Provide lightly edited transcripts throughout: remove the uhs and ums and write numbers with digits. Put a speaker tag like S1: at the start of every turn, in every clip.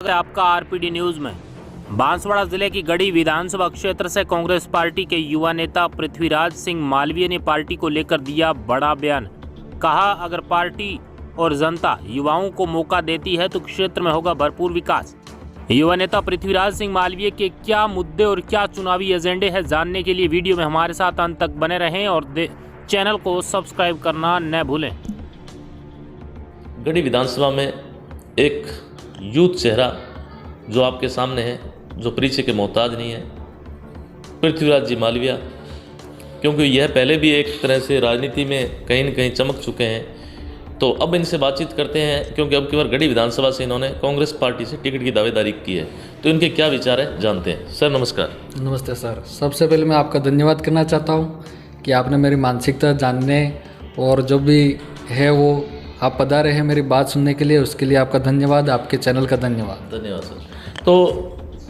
S1: आपका RPD news में। बांसवाड़ा जिले की गढ़ी विधानसभा क्षेत्र से कांग्रेस पार्टी के युवा नेता पृथ्वीराज सिंह मालवीय ने पार्टी को लेकर दिया बड़ा बयान। कहा, अगर पार्टी और जनता युवाओं को मौका देती है तो क्षेत्र में होगा भरपूर विकास। युवा नेता पृथ्वीराज सिंह मालवीय के क्या मुद्दे और क्या चुनावी एजेंडे हैं, जानने के लिए वीडियो में हमारे साथ अंत तक बने रहें और चैनल को सब्सक्राइब करना न भूलें।
S2: गढ़ी विधानसभा में एक यूथ चेहरा जो आपके सामने है, जो परिचय के मोहताज नहीं है, पृथ्वीराज जी मालवीय, क्योंकि यह पहले भी एक तरह से राजनीति में कहीं न कहीं चमक चुके हैं। तो अब इनसे बातचीत करते हैं, क्योंकि अब की बार गढ़ी विधानसभा से इन्होंने कांग्रेस पार्टी से टिकट की दावेदारी की है। तो इनके क्या विचार है, जानते हैं। सर नमस्कार।
S3: नमस्ते सर। सबसे पहले मैं आपका धन्यवाद करना चाहता हूँ कि आपने मेरी मानसिकता जानने और जो भी है वो आप पधारे हैं मेरी बात सुनने के लिए, उसके लिए आपका धन्यवाद, आपके चैनल का धन्यवाद।
S2: धन्यवाद सर। तो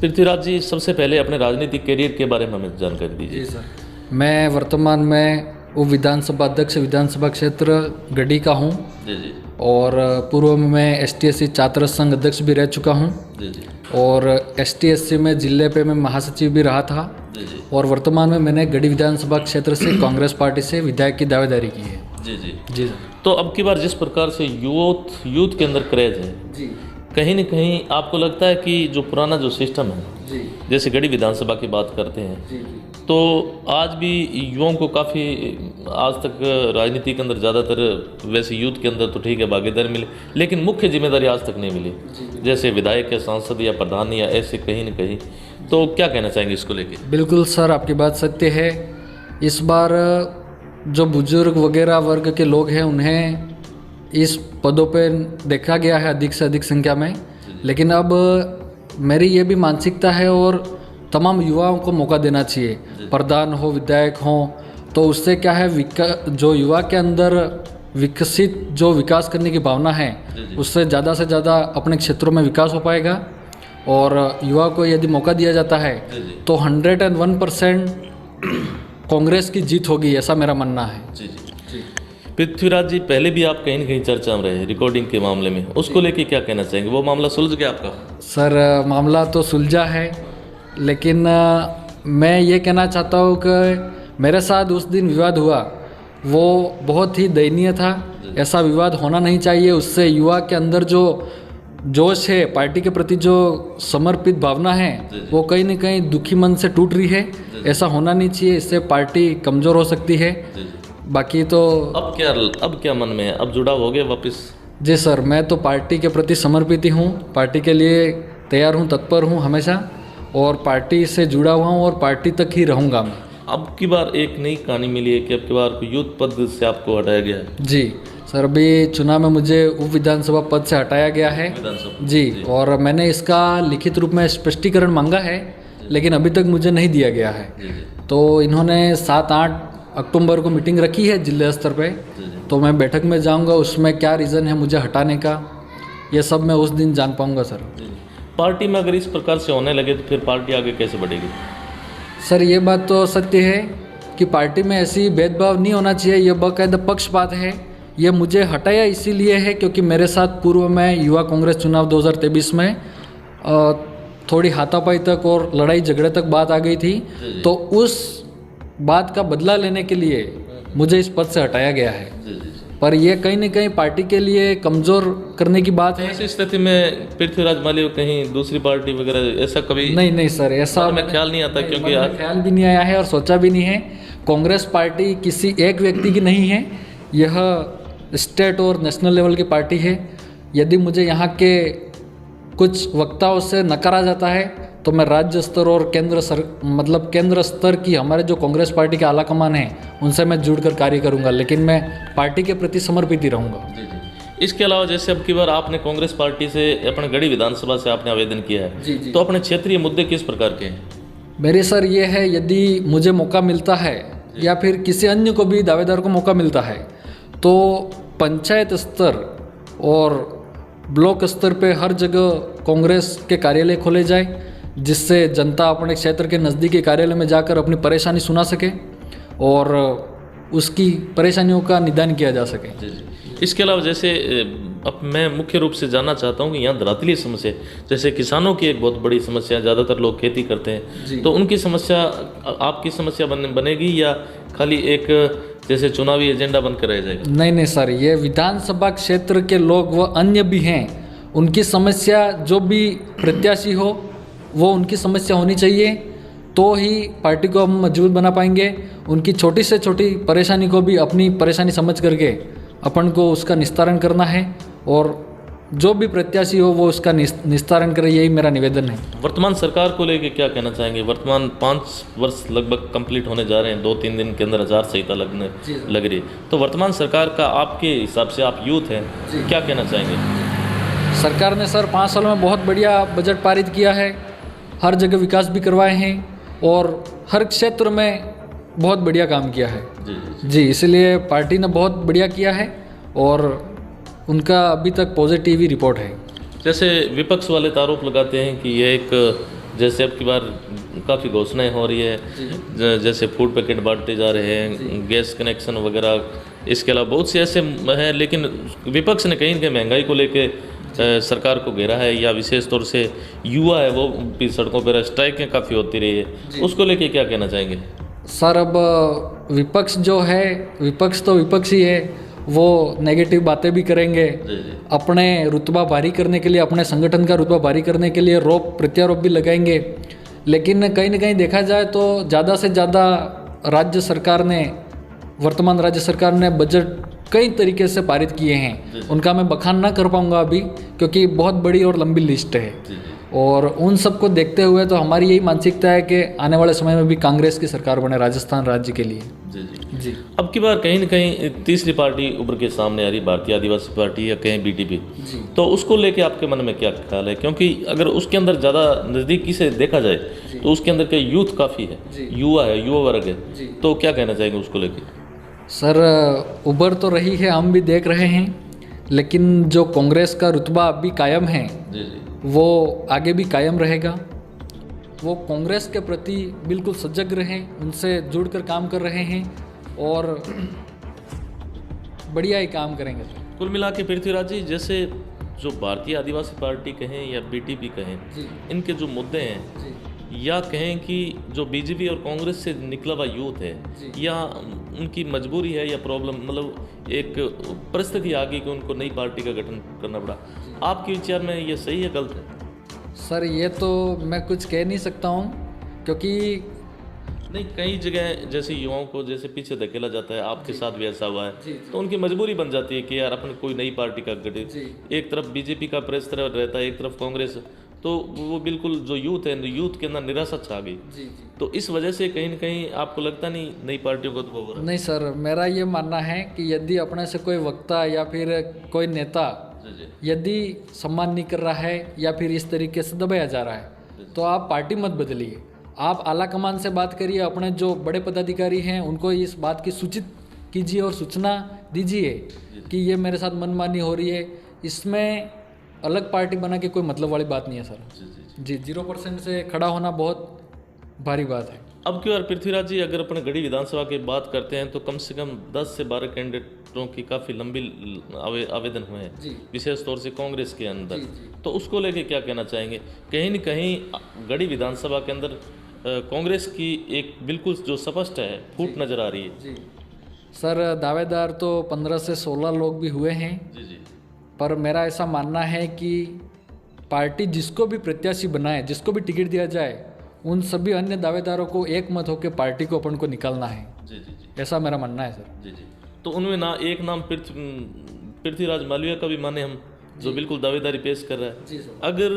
S2: पृथ्वीराज जी, सबसे पहले अपने राजनीतिक करियर के बारे में हमें जानकारी दीजिए।
S3: जी सर। मैं वर्तमान में उप विधानसभा अध्यक्ष विधानसभा क्षेत्र गढ़ी का हूँ।
S2: जी जी।
S3: और पूर्व में मैं ST/SC छात्र संघ अध्यक्ष भी रह चुका हूँ।
S2: जी जी।
S3: और ST/SC में जिले पे मैं महासचिव भी रहा था।
S2: जी जी।
S3: और वर्तमान में मैंने गढ़ी विधानसभा क्षेत्र से कांग्रेस पार्टी से विधायक की दावेदारी की है।
S2: जी जी।
S3: जी सर।
S2: तो अब की बार जिस प्रकार से यूथ के अंदर क्रेज है,
S3: जी,
S2: कहीं न कहीं आपको लगता है कि जो पुराना जो सिस्टम है,
S3: जी,
S2: जैसे गढ़ी विधानसभा की बात करते हैं,
S3: जी,
S2: तो आज भी युवाओं को काफ़ी आज तक राजनीति के अंदर ज़्यादातर, वैसे यूथ के अंदर तो ठीक है भागीदारी मिली, लेकिन मुख्य जिम्मेदारी आज तक नहीं मिली, जैसे विधायक या सांसद या प्रधान या ऐसे कहीं न कहीं। तो क्या कहना चाहेंगे इसको लेके?
S3: बिल्कुल सर, आपकी बात सत्य है। इस बार जो बुजुर्ग वगैरह वर्ग के लोग हैं उन्हें इस पदों पे देखा गया है अधिक से अधिक संख्या में, लेकिन अब मेरी ये भी मानसिकता है और तमाम युवाओं को मौका देना चाहिए, प्रधान हो विधायक हो। तो उससे क्या है, जो युवा के अंदर विकसित जो विकास करने की भावना है, उससे ज़्यादा से ज़्यादा अपने क्षेत्रों में विकास हो पाएगा। और युवा को यदि मौका दिया जाता है तो 101% कांग्रेस की जीत होगी, ऐसा मेरा मानना है।
S2: जी जी। पृथ्वीराज जी, पहले भी आप कहीं न कहीं चर्चा में रहे रिकॉर्डिंग के मामले में, उसको लेके क्या कहना चाहेंगे? वो मामला सुलझ गया आपका?
S3: सर, मामला तो सुलझा है, लेकिन मैं ये कहना चाहता हूँ कि मेरे साथ उस दिन विवाद हुआ वो बहुत ही दयनीय था। ऐसा विवाद होना नहीं चाहिए। उससे युवा के अंदर जो जोश है, पार्टी के प्रति जो समर्पित भावना है, वो कहीं न कहीं दुखी मन से टूट रही है। ऐसा होना नहीं चाहिए, इससे पार्टी कमज़ोर हो सकती है। बाकी तो
S2: अब क्या मन में है? अब जुड़ाव हो गया वापस?
S3: जी सर, मैं तो पार्टी के प्रति समर्पित ही हूँ, पार्टी के लिए तैयार हूँ, तत्पर हूँ हमेशा, और पार्टी से जुड़ा हुआ हूँ और पार्टी तक ही रहूँगा मैं।
S2: अब की बार एक नई कहानी मिली है कि अब की बार यूथ पद से आपको हटाया गया है।
S3: जी सर, अभी चुनाव में मुझे उप विधानसभा पद से हटाया गया है। जी, और मैंने इसका लिखित रूप में स्पष्टीकरण मांगा है, लेकिन अभी तक मुझे नहीं दिया गया है। तो इन्होंने 7-8 अक्टूबर को मीटिंग रखी है जिले स्तर पे, तो मैं बैठक में जाऊंगा, उसमें क्या रीज़न है मुझे हटाने का, ये सब मैं उस दिन जान पाऊंगा सर।
S2: पार्टी में अगर इस प्रकार से होने लगे तो फिर पार्टी आगे कैसे बढ़ेगी?
S3: सर, ये बात तो सत्य है कि पार्टी में ऐसी भेदभाव नहीं होना चाहिए, ये बाकायदा पक्षपात है। ये मुझे हटाया इसीलिए है क्योंकि मेरे साथ पूर्व में युवा कांग्रेस चुनाव 2023 में थोड़ी हाथापाई तक और लड़ाई झगड़े तक बात आ गई थी। तो उस बात का बदला लेने के लिए मुझे इस पद से हटाया गया है। पर यह कहीं न कहीं पार्टी के लिए कमज़ोर करने की बात है।
S2: ऐसी स्थिति में पृथ्वीराज मालवीय कहीं दूसरी पार्टी वगैरह ऐसा कभी?
S3: नहीं सर, ऐसा
S2: मैं ख्याल नहीं आता, क्योंकि
S3: ख्याल भी नहीं आया है और सोचा भी नहीं है। कांग्रेस पार्टी किसी एक व्यक्ति की नहीं है, यह स्टेट और नेशनल लेवल की पार्टी है। यदि मुझे यहाँ के कुछ वक्ताओं से नकारा जाता है तो मैं राज्य स्तर और केंद्र स्तर की हमारे जो कांग्रेस पार्टी के आला कमान हैं उनसे मैं जुड़कर कार्य करूंगा, लेकिन मैं पार्टी के प्रति समर्पित ही रहूंगा।
S2: इसके अलावा जैसे अब की बार आपने कांग्रेस पार्टी से अपने गढ़ी विधानसभा से आपने आवेदन किया है, तो अपने क्षेत्रीय मुद्दे किस प्रकार के हैं?
S3: मेरे सर ये है, यदि मुझे मौका मिलता है या फिर किसी अन्य को भी दावेदार को मौका मिलता है तो पंचायत स्तर और ब्लॉक स्तर पे हर जगह कांग्रेस के कार्यालय खोले जाए, जिससे जनता अपने क्षेत्र के नज़दीकी कार्यालय में जाकर अपनी परेशानी सुना सके और उसकी परेशानियों का निदान किया जा सके।
S2: इसके अलावा जैसे अब मैं मुख्य रूप से जानना चाहता हूँ कि यहाँ धरातलीय समस्या, जैसे किसानों की एक बहुत बड़ी समस्या है, ज़्यादातर लोग खेती करते हैं, तो उनकी समस्या आपकी समस्या बनेगी या खाली एक जैसे चुनावी एजेंडा बनकर रह जाएगा?
S3: नहीं नहीं सर, ये विधानसभा क्षेत्र के लोग व अन्य भी हैं, उनकी समस्या जो भी प्रत्याशी हो वो उनकी समस्या होनी चाहिए, तो ही पार्टी को हम मजबूत बना पाएंगे। उनकी छोटी से छोटी परेशानी को भी अपनी परेशानी समझ करके अपन को उसका निस्तारण करना है, और जो भी प्रत्याशी हो वो उसका निस्तारण करे, यही मेरा निवेदन है।
S2: वर्तमान सरकार को लेके क्या कहना चाहेंगे? वर्तमान 5 वर्ष लगभग कंप्लीट होने जा रहे हैं, 2-3 दिन के अंदर आचार संहिता लग रही है, तो वर्तमान सरकार का आपके हिसाब से, आप यूथ हैं, क्या कहना चाहेंगे?
S3: सरकार ने सर 5 सालों में बहुत बढ़िया बजट पारित किया है, हर जगह विकास भी करवाए हैं और हर क्षेत्र में बहुत बढ़िया काम किया है। जी, इसलिए पार्टी ने बहुत बढ़िया किया है और उनका अभी तक पॉजिटिव ही रिपोर्ट है।
S2: जैसे विपक्ष वाले आरोप लगाते हैं कि ये एक, जैसे अब की बार काफ़ी घोषणाएं हो रही है, जैसे फूड पैकेट बांटे जा रहे हैं, गैस कनेक्शन वगैरह, इसके अलावा बहुत से ऐसे हैं, लेकिन विपक्ष ने कहीं ना कहीं महंगाई को लेके सरकार को घेरा है, या विशेष तौर से युवा है वो भी सड़कों पर स्ट्राइकें काफ़ी होती रही है, उसको लेके क्या कहना चाहेंगे?
S3: सर अब विपक्ष जो है, विपक्ष तो विपक्ष ही है, वो नेगेटिव बातें भी करेंगे, अपने रुतबा भारी करने के लिए, अपने संगठन का रुतबा भारी करने के लिए प्रत्यारोप भी लगाएंगे, लेकिन कहीं ना कहीं देखा जाए तो ज़्यादा से ज़्यादा वर्तमान राज्य सरकार ने बजट कई तरीके से पारित किए हैं, उनका मैं बखान ना कर पाऊंगा अभी क्योंकि बहुत बड़ी और लंबी लिस्ट है, और उन सब को देखते हुए तो हमारी यही मानसिकता है कि आने वाले समय में भी कांग्रेस की सरकार बने राजस्थान राज्य के लिए। जी।
S2: अब की बार कहीं ना कहीं तीसरी पार्टी उभर के सामने आ रही, भारतीय आदिवासी पार्टी या कहीं बीटीपी, तो उसको लेके आपके मन में क्या ख्याल है? क्योंकि अगर उसके अंदर ज़्यादा नज़दीकी से देखा जाए तो उसके अंदर के यूथ काफ़ी है, युवा है, युवा वर्ग है, तो क्या कहना चाहेंगे उसको लेके?
S3: सर उभर तो रही है, हम भी देख रहे हैं, लेकिन जो कांग्रेस का रुतबा अभी कायम है वो आगे भी कायम रहेगा। वो कांग्रेस के प्रति बिल्कुल सजग रहे, उनसे जुड़कर काम कर रहे हैं और बढ़िया ही काम करेंगे।
S2: कुल मिला के पृथ्वीराज जी, जैसे जो भारतीय आदिवासी पार्टी कहें या बीटीपी कहें, इनके जो मुद्दे हैं, या कहें कि जो बीजेपी और कांग्रेस से निकला हुआ यूथ है, या उनकी मजबूरी है या प्रॉब्लम, मतलब एक परिस्थिति आ गई कि उनको नई पार्टी का गठन करना पड़ा, आपके विचार में ये सही है, गलत है?
S3: सर ये तो मैं कुछ कह नहीं सकता हूँ, क्योंकि
S2: नहीं, कई जगह जैसे युवाओं को जैसे पीछे धकेला जाता है, आपके साथ भी ऐसा हुआ है, तो उनकी मजबूरी बन जाती है कि यार अपन कोई नई पार्टी का गठन, एक तरफ बीजेपी का प्रेशर रहता है, एक तरफ कांग्रेस, तो वो बिल्कुल जो यूथ है, यूथ के अंदर निराशा छा गई। तो इस वजह से कहीं ना कहीं आपको लगता नहीं नई पार्टियों को तो हो रहा?
S3: नहीं सर, मेरा ये मानना है कि यदि अपने से कोई वक्ता या फिर कोई नेता यदि सम्मान नहीं कर रहा है या फिर इस तरीके से दबाया जा रहा है, तो आप पार्टी मत बदलिए, आप आला कमान से बात करिए, अपने जो बड़े पदाधिकारी हैं उनको इस बात की सूचित कीजिए और सूचना दीजिए कि ये मेरे साथ मनमानी हो रही है। इसमें अलग पार्टी बना के कोई मतलब वाली बात नहीं है सर। जी 0% से खड़ा होना बहुत भारी बात है।
S2: अब की बार पृथ्वीराज जी, अगर अपने गढ़ी विधानसभा की बात करते हैं तो कम से कम 10 से 12 कैंडिडेटों की काफ़ी लंबी आवेदन हुए हैं, विशेष तौर से कांग्रेस के अंदर, तो उसको लेके क्या कहना चाहेंगे? कहीं न कहीं गढ़ी विधानसभा के अंदर कांग्रेस की एक बिल्कुल जो स्पष्ट है फूट नज़र आ रही है।
S3: सर दावेदार तो 15 से 16 लोग भी हुए हैं, पर मेरा ऐसा मानना है कि पार्टी जिसको भी प्रत्याशी बनाए, जिसको भी टिकट दिया जाए, उन सभी अन्य दावेदारों को एक मत होकर पार्टी को अपन को निकालना है। ऐसा मेरा मानना है सर।
S2: तो उनमें ना एक नाम पृथ्वीराज मालविया का भी माने हम, जो बिल्कुल दावेदारी पेश कर रहा है। अगर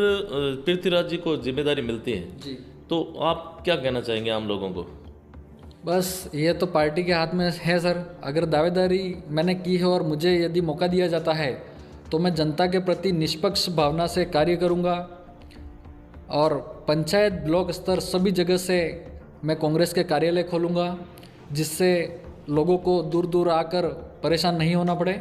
S2: पृथ्वीराज जी को जिम्मेदारी मिलती है तो आप क्या कहना चाहेंगे आम लोगों को?
S3: बस ये तो पार्टी के हाथ में है सर। अगर दावेदारी मैंने की है और मुझे यदि मौका दिया जाता है तो मैं जनता के प्रति निष्पक्ष भावना से कार्य करूंगा, और पंचायत ब्लॉक स्तर सभी जगह से मैं कांग्रेस के कार्यालय खोलूंगा, जिससे लोगों को दूर दूर आकर परेशान नहीं होना पड़े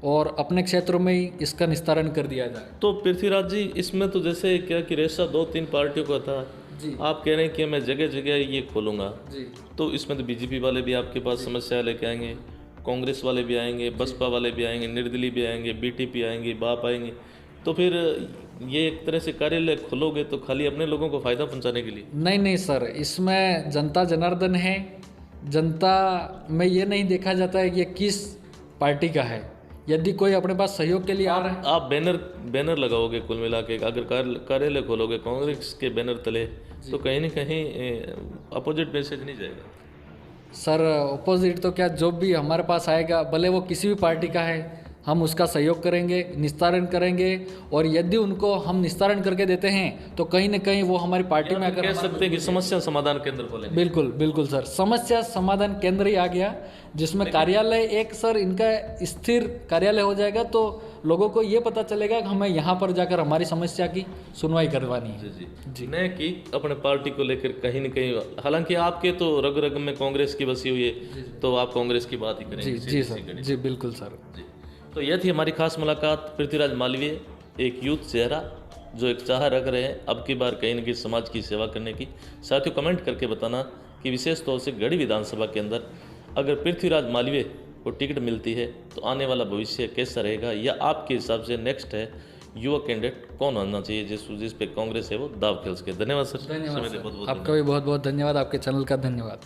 S3: और अपने क्षेत्रों में ही इसका निस्तारण कर दिया जाए।
S2: तो पृथ्वीराज जी, इसमें तो जैसे क्या कि रेशा 2-3 पार्टियों का था, आप कह रहे हैं कि मैं जगह जगह ये खोलूंगा, तो इसमें तो बीजेपी वाले भी आपके पास समस्या लेके आएंगे, कांग्रेस वाले भी आएंगे, बसपा वाले भी आएंगे, निर्दलीय भी आएंगे, बीटीपी आएंगे, बाप आएंगे, तो फिर ये एक तरह से कार्यालय खोलोगे तो खाली अपने लोगों को फायदा पहुंचाने के लिए?
S3: नहीं नहीं सर, इसमें जनता जनार्दन है। जनता में ये नहीं देखा जाता है कि ये किस पार्टी का है। यदि कोई अपने पास सहयोग के लिए आ रहा है,
S2: आप बैनर लगाओगे कुल मिला के, अगर कार्यालय खोलोगे कांग्रेस के बैनर तले, तो कहीं ना कहीं अपोजिट मैसेज नहीं जाएगा?
S3: सर ऑपोजिट तो क्या, जो भी हमारे पास आएगा भले वो किसी भी पार्टी का है, हम उसका सहयोग करेंगे, निस्तारण करेंगे। और यदि उनको हम निस्तारण करके देते हैं तो कहीं ना कहीं वो हमारी पार्टी में आकर
S2: कह सकते हैं कि समस्या समाधान केंद्र खोलेंगे।
S3: बिल्कुल बिल्कुल सर, समस्या समाधान केंद्र ही आ गया, जिसमें कार्यालय एक सर इनका स्थिर कार्यालय हो जाएगा, तो लोगों को ये पता चलेगा कि हमें यहाँ पर जाकर हमारी समस्या की सुनवाई करवानी है।
S2: जी न कि अपने पार्टी को लेकर कहीं न कहीं, हालांकि आपके तो रग रग में कांग्रेस की बसी हुई है, तो आप कांग्रेस की बात ही करेंगे।
S3: जी सर, जी बिल्कुल सर।
S2: जी, तो यह थी हमारी खास मुलाकात पृथ्वीराज मालवीय, एक यूथ चेहरा जो एक चाह रख रहे हैं अब की बार कहीं न कहीं समाज की सेवा करने की। साथियों कमेंट करके बताना कि विशेष तौर से गढ़ी विधानसभा के अंदर अगर पृथ्वीराज मालवीय को टिकट मिलती है तो आने वाला भविष्य कैसा रहेगा, या आपके हिसाब से नेक्स्ट है युवा कैंडिडेट कौन होना चाहिए जिस पे कांग्रेस है वो दाव खेल सके। धन्यवाद सर।
S3: धन्यवाद
S2: समय देने
S3: सर,
S2: बहुत बहुत
S3: आपका भी बहुत बहुत धन्यवाद, आपके चैनल का धन्यवाद।